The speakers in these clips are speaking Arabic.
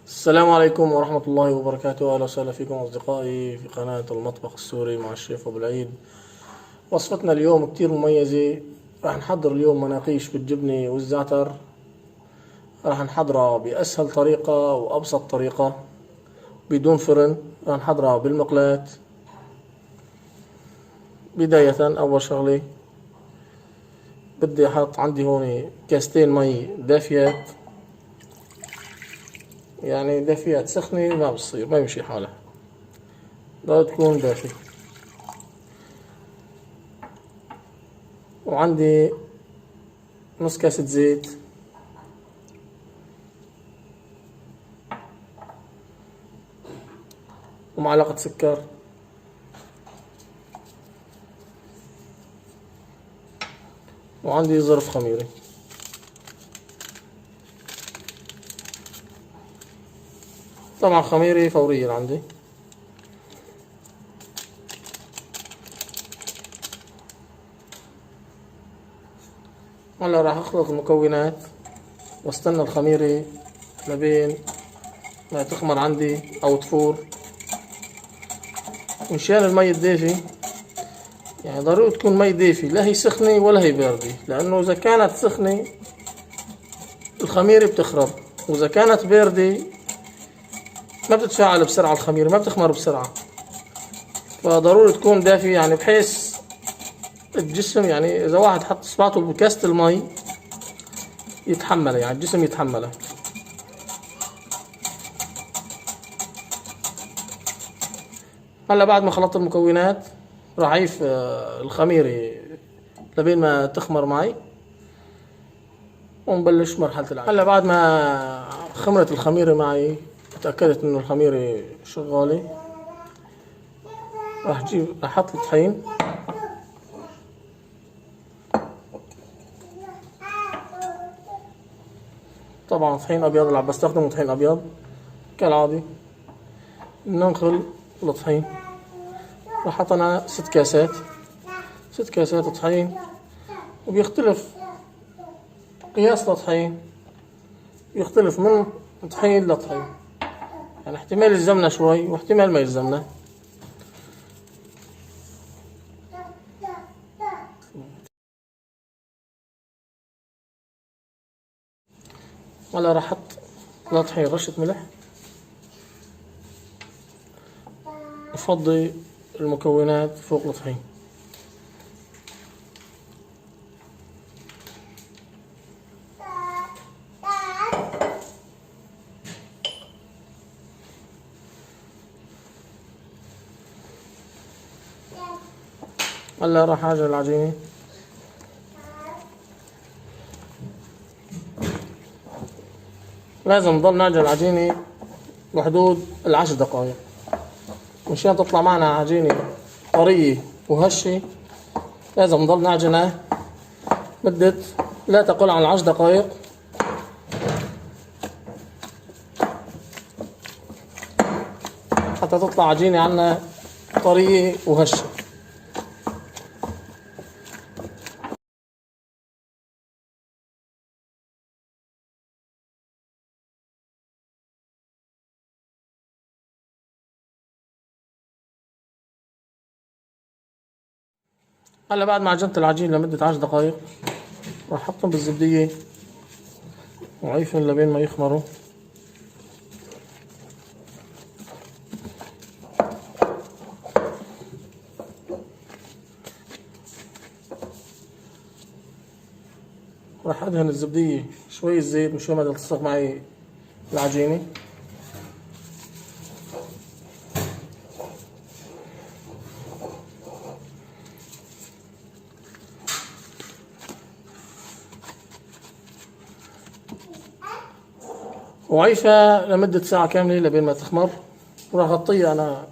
السلام عليكم ورحمة الله وبركاته. أهلا وسهلا فيكم أصدقائي في قناة المطبخ السوري مع الشيف أبو العيد. وصفتنا اليوم كتير مميزة. راح نحضر اليوم مناقيش بالجبنة والزعتر. راح نحضرها بأسهل طريقة وأبسط طريقة بدون فرن. راح نحضرها بالمقلاة. بداية أول شغلة بدي أحط عندي هون كاستين مي دافيات، يعني دافيات سخنة ما بصير، ما يمشي حالها، لا تكون دافية. وعندي نص كاسة زيت، ومعلقة سكر، وعندي ظرف خميري. طبعا خميري فورية عندي. هلا راح اخلط المكونات واستنى الخميرة لبين ما تخمر عندي او تفور. مشان المي الدافي، يعني ضروري تكون مي دافي، لا هي سخنة ولا هي باردة، لانه اذا كانت سخنة الخميرة بتخرب، واذا كانت باردة ما بتتفاعل بسرعة، الخميرة ما بتخمر بسرعة. فضروري تكون دافية، يعني بحيث الجسم، يعني اذا واحد حط اصبعته بكاسة المي يتحملها، يعني الجسم يتحملها. هلا بعد ما خلطت المكونات راح اضيف الخميرة لبين ما تخمر معي، ونبلش مرحلة العجن. هلا بعد ما خمرت الخميرة معي، تأكدت انه الخميرة شغالة، راح احط الطحين. طبعا طحين ابيض، اللي عم بستخدمه طحين ابيض كالعادي. ننخل الطحين. راح احط انا 6 كاسات، 6 كاسات طحين، وبيختلف قياس الطحين، يختلف من طحين لطحين، يعني احتمال يلزمنا شوي واحتمال ما يلزمنا. هلا راح احط لطحين رشة ملح، افضي المكونات فوق الطحين. هلا راح اعجن العجينة. لازم نضل نعجن العجينة بحدود 10 دقائق مشان تطلع معنا عجينة طرية وهشة. لازم نضل نعجنها مدة لا تقل عن 10 دقائق، حتى تطلع عجينة عنا طرية وهشة. هلا بعد ما عجنت العجين لمدة 10 دقائق راح احطهم بالزبدية وعيفهم لبين ما يخمروا. راح ادهن الزبدية شوية زيت مشان ما تلتصق معي العجينة. وعيشها لمدة ساعة كاملة لبين ما تخمر. وراح اغطيها انا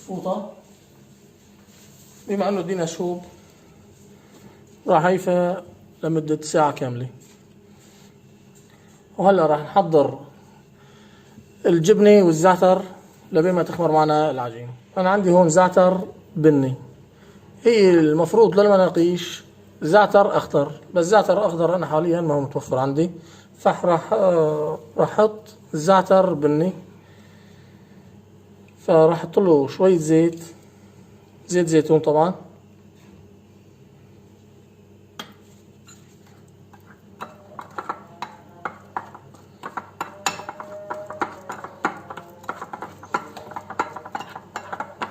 فوطة، بما انه دينا شوب راح عيفها لمدة ساعة كاملة. وهلا راح نحضر الجبنة والزعتر لبين ما تخمر معنا العجينة. انا عندي هون زعتر بني، هي المفروض للمناقيش زعتر اخضر، بس زعتر اخضر انا حاليا ما هو متوفر عندي، راح احط الزعتر بني، فراح احط له شوية زيت زيتون طبعا،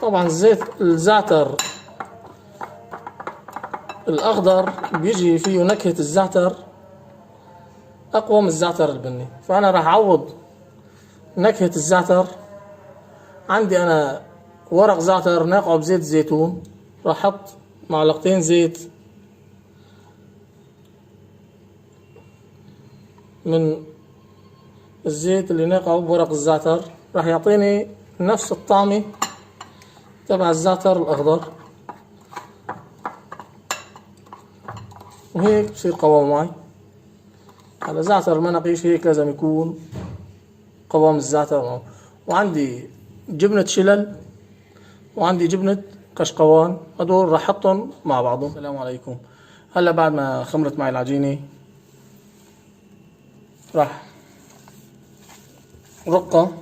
طبعا الزعتر الأخضر بيجي فيه نكهة الزعتر أقوى من الزعتر البني، فأنا راح أعوض نكهة الزعتر. عندي أنا ورق زعتر ناقعه بزيت زيتون، راح أحط معلقتين زيت من الزيت اللي ناقعه بورق الزعتر، راح يعطيني نفس الطعمة تبع الزعتر الأخضر، وهيك بصير قوام معي. على زعتر المناقيش هيك لازم يكون قوام الزعتر معه. وعندي جبنة شلل وعندي جبنة قشقوان، هدول راح احطهم مع بعضهم. السلام عليكم. هلا بعد ما خمرت معي العجينة راح رقة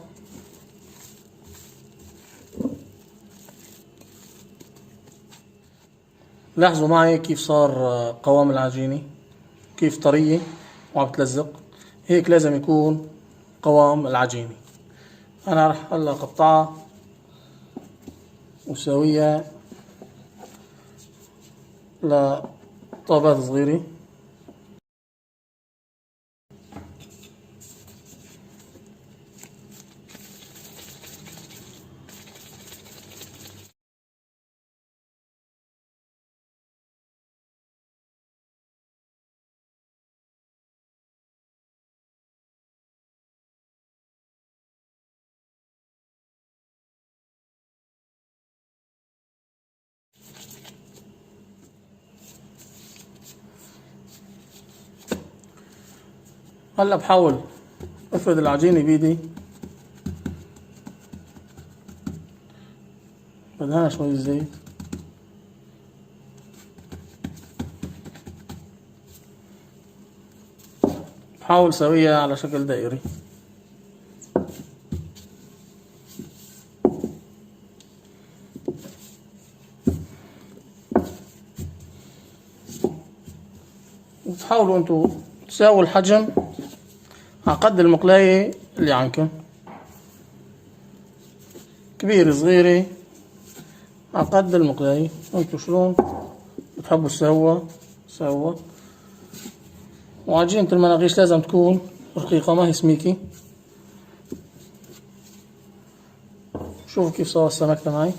لاحظوا معي كيف صار قوام العجينة، كيف طرية وعم بتلزق. هيك لازم يكون قوام العجينة. أنا راح هلا قطعها وسويها لطابات صغيرة. هلا بحاول افرد العجينة بيدي، بدهنها شوي زيت، بحاول سويها على شكل دائري. وتحاولوا انتوا تساووا الحجم على قد المقلاية اللي عندكم، كبيرة صغيرة على قد المقلاية. انتوا شلون بتحبوا سوا. وعجينة المناقيش لازم تكون رقيقة ما هي سميكة. شوفوا كيف صار السمك معي،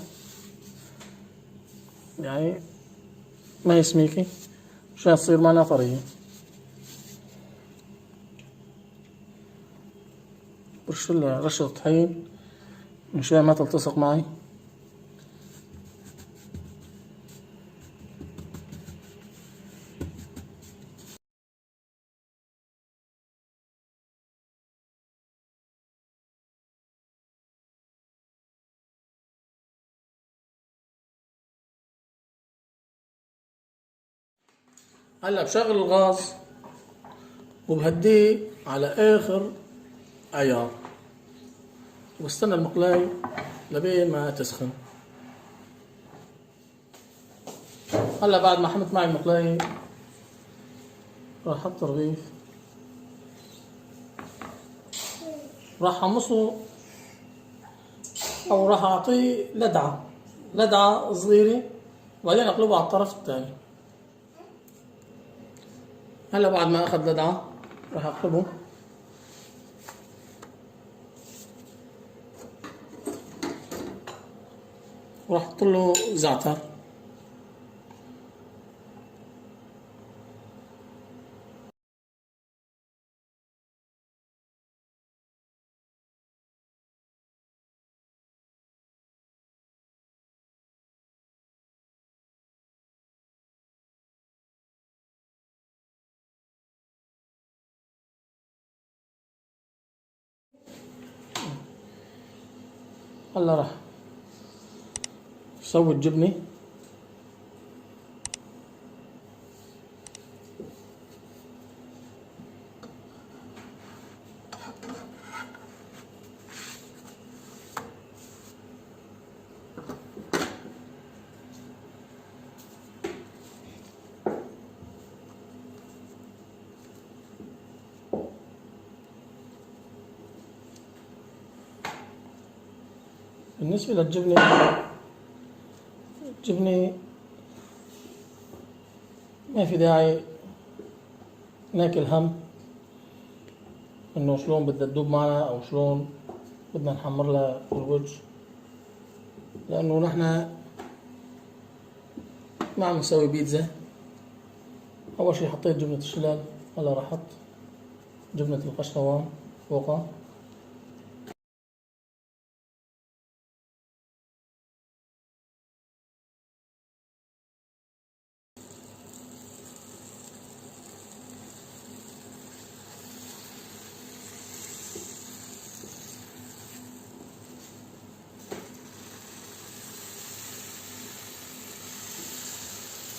يعني ما هي سميكة مشان تصير معنا طرية. برشلها رشة طحين مشان ما تلتصق معي. هلا بشغل الغاز وبهديه على اخر عيار، واستنى المقلاي لبين ما تسخن. هلا بعد ما حمت معي المقلاي راح احط رغيف، راح حمصه او راح اعطيه لدعة صغيرة وبعدين اقلبه على الطرف الثاني. هلا بعد ما اخذ لدعة راح اقلبه، وراح احط له زعتر. هلا راح سوي الجبنة، بالنسبة للجبنة، الجبنة ما في داعي ناكل هم إنه شلون بدها تدوب معنا أو شلون بدنا نحمر لها الوجه، لأنه نحن ما عم نسوي بيتزا. أول شي حطيت جبنة الشلال، هلا راح أحط جبنة القشطوان فوقها.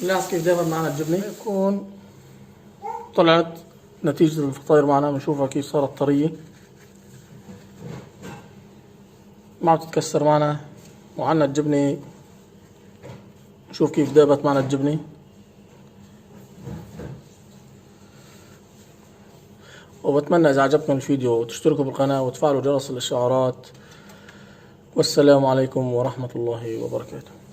لاحظ كيف دايما معنا الجبنة يكون طلعت نتيجة الفطاير معنا، بنشوفها كيف صارت طرية ما عم تتكسر معنا، وعنا الجبنة شوف كيف دابت معنا الجبنة. وبتمنى إذا عجبكم الفيديو تشتركوا بالقناة وتفعلوا جرس الإشعارات. والسلام عليكم ورحمة الله وبركاته.